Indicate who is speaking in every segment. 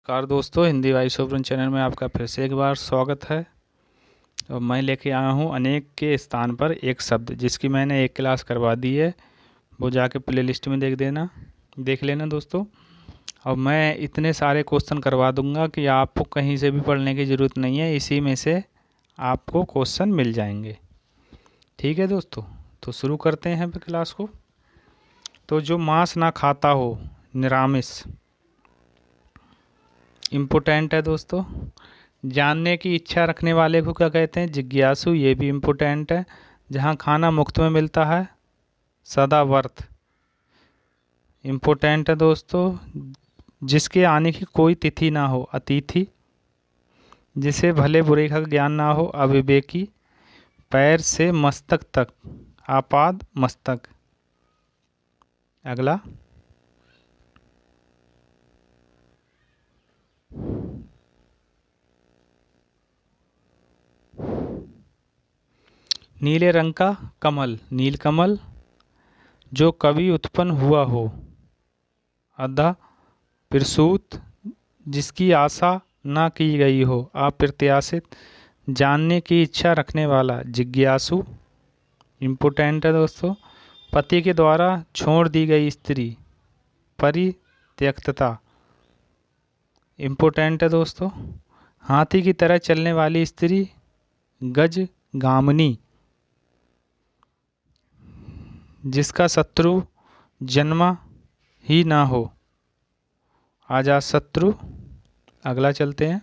Speaker 1: नमस्कार दोस्तों, Hindi voice over channel में आपका फिर से एक बार स्वागत है। और मैं लेके आया हूँ अनेक के स्थान पर एक शब्द, जिसकी मैंने एक क्लास करवा दी है। वो जाके प्लेलिस्ट में देख लेना दोस्तों। और मैं इतने सारे क्वेश्चन करवा दूंगा कि आपको कहीं से भी पढ़ने की ज़रूरत नहीं है, इसी में से आपको क्वेश्चन मिल जाएंगे। ठीक है दोस्तों, तो शुरू करते हैं फिर क्लास को। तो जो मांस ना खाता हो, निरामिष, इम्पोर्टेंट है दोस्तों। जानने की इच्छा रखने वाले को क्या कहते हैं? जिज्ञासु। ये भी इम्पोर्टेंट है। जहाँ खाना मुफ्त में मिलता है, सदावर्त, इम्पोर्टेंट है दोस्तों। जिसके आने की कोई तिथि ना हो, अतिथि। जिसे भले बुरे का ज्ञान ना हो, अविवेकी। पैर से मस्तक तक, आपाद मस्तक। अगला, नीले रंग का कमल, नीलकमल। जो कभी उत्पन्न हुआ हो, अधा प्रसूत। जिसकी आशा ना की गई हो, अप्रत्याशित। जानने की इच्छा रखने वाला, जिज्ञासु, इम्पोर्टेंट है दोस्तों। पति के द्वारा छोड़ दी गई स्त्री, परित्यक्तता, इम्पोर्टेंट है दोस्तों। हाथी की तरह चलने वाली स्त्री, गजगामिनी। जिसका शत्रु जन्मा ही ना हो, अजातशत्रु। अगला चलते हैं।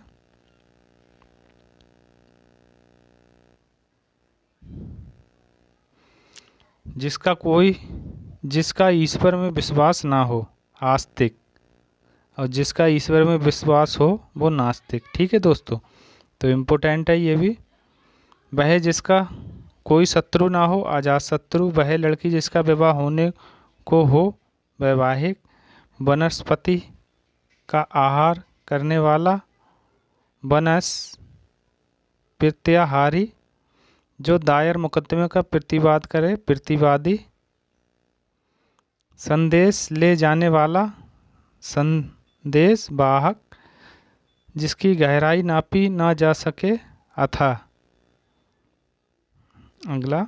Speaker 1: जिसका ईश्वर में विश्वास ना हो, आस्तिक। और जिसका ईश्वर में विश्वास हो, वो नास्तिक। ठीक है दोस्तों, तो इम्पोर्टेंट है ये भी। वह जिसका कोई शत्रु ना हो, अजातशत्रु। वह लड़की जिसका विवाह होने को हो, वैवाहिक। वनस्पति का आहार करने वाला, प्रत्याहारी। जो दायर मुकदमे का प्रतिवाद करे, प्रतिवादी। संदेश ले जाने वाला, संदेश वाहक। जिसकी गहराई नापी ना जा सके, अथाह। अगला,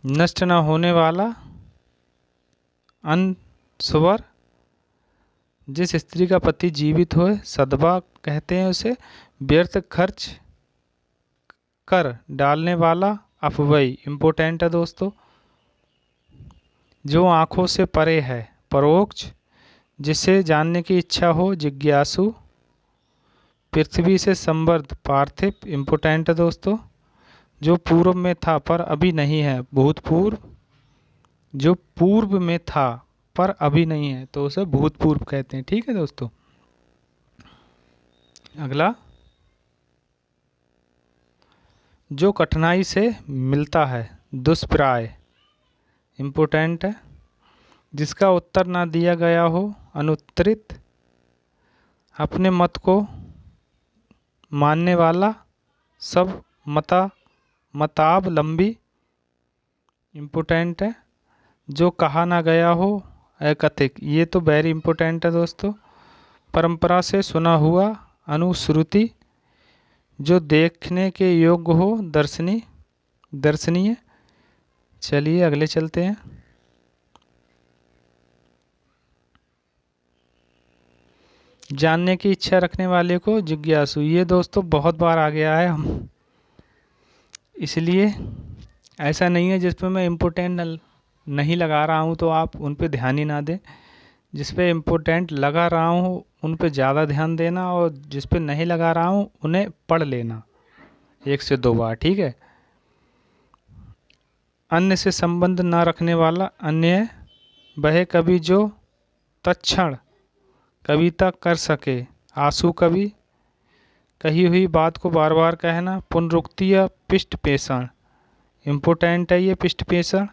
Speaker 1: नष्ट न होने वाला, अनश्वर। जिस स्त्री का पति जीवित हो, सदबा कहते हैं उसे। व्यर्थ खर्च कर डालने वाला, अपव्यय, इम्पोर्टेंट है दोस्तों। जो आँखों से परे है, परोक्ष। जिसे जानने की इच्छा हो, जिज्ञासु। पृथ्वी से संबद्ध, पार्थिव, इम्पोर्टेंट है दोस्तों। जो पूर्व में था पर अभी नहीं है, भूतपूर्व। जो पूर्व में था पर अभी नहीं है, तो उसे भूतपूर्व कहते हैं। ठीक है दोस्तों। अगला, जो कठिनाई से मिलता है, दुष्प्राय, इम्पोर्टेंट है। जिसका उत्तर ना दिया गया हो, अनुत्तरित। अपने मत को मानने वाला, सब मतावलंबी, इम्पोर्टेंट है। जो कहा ना गया हो, अकथित। ये तो वेरी इम्पोर्टेंट है दोस्तों। परंपरा से सुना हुआ, अनुश्रुति। जो देखने के योग्य हो, दर्शनीय। चलिए अगले चलते हैं। जानने की इच्छा रखने वाले को जिज्ञासु। ये दोस्तों बहुत बार आ गया है, हम इसलिए ऐसा नहीं है जिस पे मैं इम्पोर्टेंट नहीं लगा रहा हूँ तो आप उन पे ध्यान ही ना दें। जिस पे इम्पोर्टेंट लगा रहा हूँ उन पे ज़्यादा ध्यान देना, और जिस पे नहीं लगा रहा हूँ उन्हें पढ़ लेना 1 से 2 बार। ठीक है। अन्य से संबंध न रखने वाला, अन्य। वह कवि जो तत्क्षण कविता कर सके, आंसू कवि। कही हुई बात को बार बार कहना, पुनरुक्ति या पृष्ठ पेषण, इम्पोर्टेंट है ये पृष्ठ पेषण।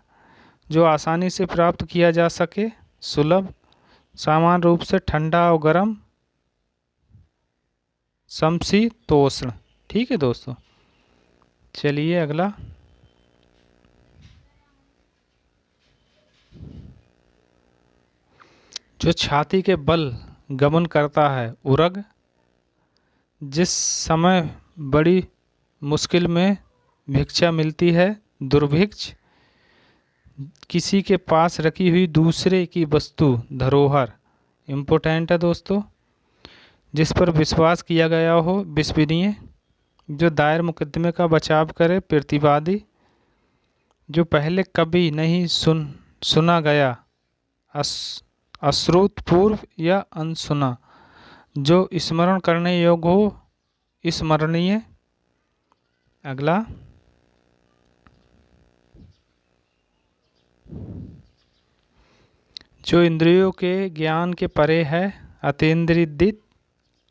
Speaker 1: जो आसानी से प्राप्त किया जा सके, सुलभ। समान रूप से ठंडा और गर्म, समशीतोष्ण। ठीक है दोस्तों। चलिए अगला, जो छाती के बल गमन करता है उरग, जिस समय बड़ी मुश्किल में भिक्षा मिलती है दुर्भिक्ष, किसी के पास रखी हुई दूसरे की वस्तु धरोहर इम्पोर्टेंट है दोस्तों, जिस पर विश्वास किया गया हो विश्वसनीय, जो दायर मुकदमे का बचाव करे प्रतिवादी, जो पहले कभी नहीं सुना गया अश्रुतपूर्व या अनसुना, जो स्मरण करने योग्य हो स्मरणीय। अगला जो इंद्रियों के ज्ञान के परे है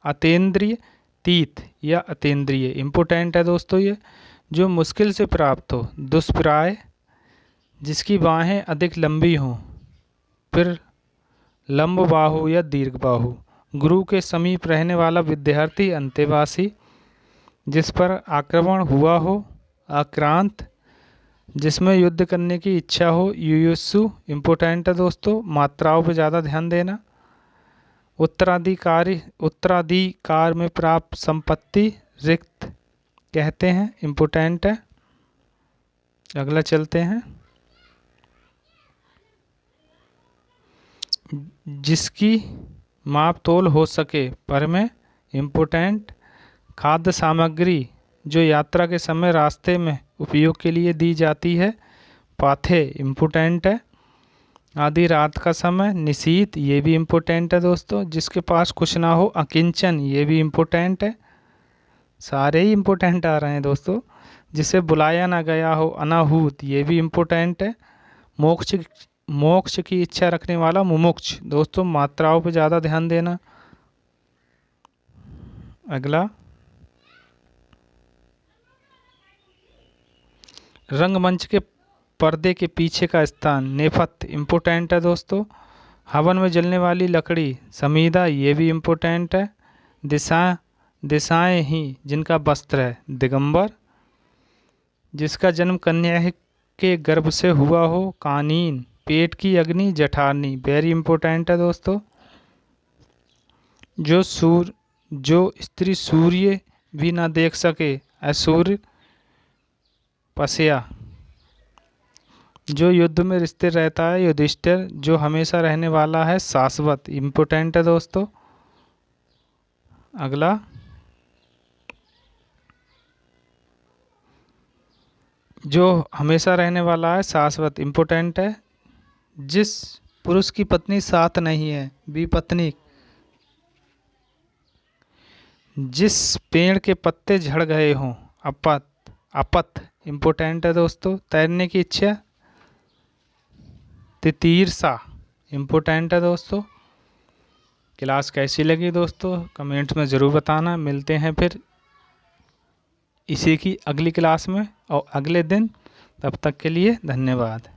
Speaker 1: अतीन्द्रियतीत या अतीन्द्रिय इम्पोर्टेंट है दोस्तों ये, जो मुश्किल से प्राप्त हो दुष्प्राय, जिसकी बाहें अधिक लंबी हों, फिर लंब बाहु या दीर्घ बाहु, गुरु के समीप रहने वाला विद्यार्थी अंतेवासी, जिस पर आक्रमण हुआ हो आक्रांत, जिसमें युद्ध करने की इच्छा हो युयुत्सु इम्पोर्टेंट है दोस्तों, मात्राओं पे ज़्यादा ध्यान देना। उत्तराधिकार में प्राप्त संपत्ति रिक्त कहते हैं इम्पोर्टेंट है। अगला चलते हैं। जिसकी माप तोल हो सके पर में इम्पोर्टेंट। खाद्य सामग्री जो यात्रा के समय रास्ते में उपयोग के लिए दी जाती है पाथे इम्पोर्टेंट है। आधी रात का समय निशीथ ये भी इम्पोर्टेंट है दोस्तों। जिसके पास कुछ ना हो अकिंचन ये भी इम्पोर्टेंट है। सारे ही इम्पोर्टेंट आ रहे हैं दोस्तों। जिसे बुलाया ना गया हो अनाहूत ये भी इम्पोर्टेंट है। मोक्ष की इच्छा रखने वाला मुमुक्ष दोस्तों, मात्राओं पे ज़्यादा ध्यान देना। अगला रंगमंच के पर्दे के पीछे का स्थान नेपथ्य इम्पोर्टेंट है दोस्तों। हवन में जलने वाली लकड़ी समीदा ये भी इम्पोर्टेंट है। दिशाएं ही जिनका वस्त्र है दिगंबर। जिसका जन्म कन्या के गर्भ से हुआ हो कानीन। पेट की अग्नि जठारनी वेरी इम्पोर्टेंट है दोस्तों। जो स्त्री सूर्य भी ना देख सके असूर्य पसया। जो युद्ध में स्थिर रहता है युधिष्ठिर। जो हमेशा रहने वाला है शाश्वत इम्पोर्टेंट है दोस्तों। अगला जो हमेशा रहने वाला है शाश्वत इम्पोर्टेंट है। जिस पुरुष की पत्नी साथ नहीं है विपत्नी। जिस पेड़ के पत्ते झड़ गए हों अपत इम्पोर्टेंट है दोस्तों। तैरने की इच्छा तितीर्षा इम्पोर्टेंट है दोस्तों। क्लास कैसी लगी दोस्तों कमेंट्स में ज़रूर बताना। मिलते हैं फिर इसी की अगली क्लास में और अगले दिन। तब तक के लिए धन्यवाद।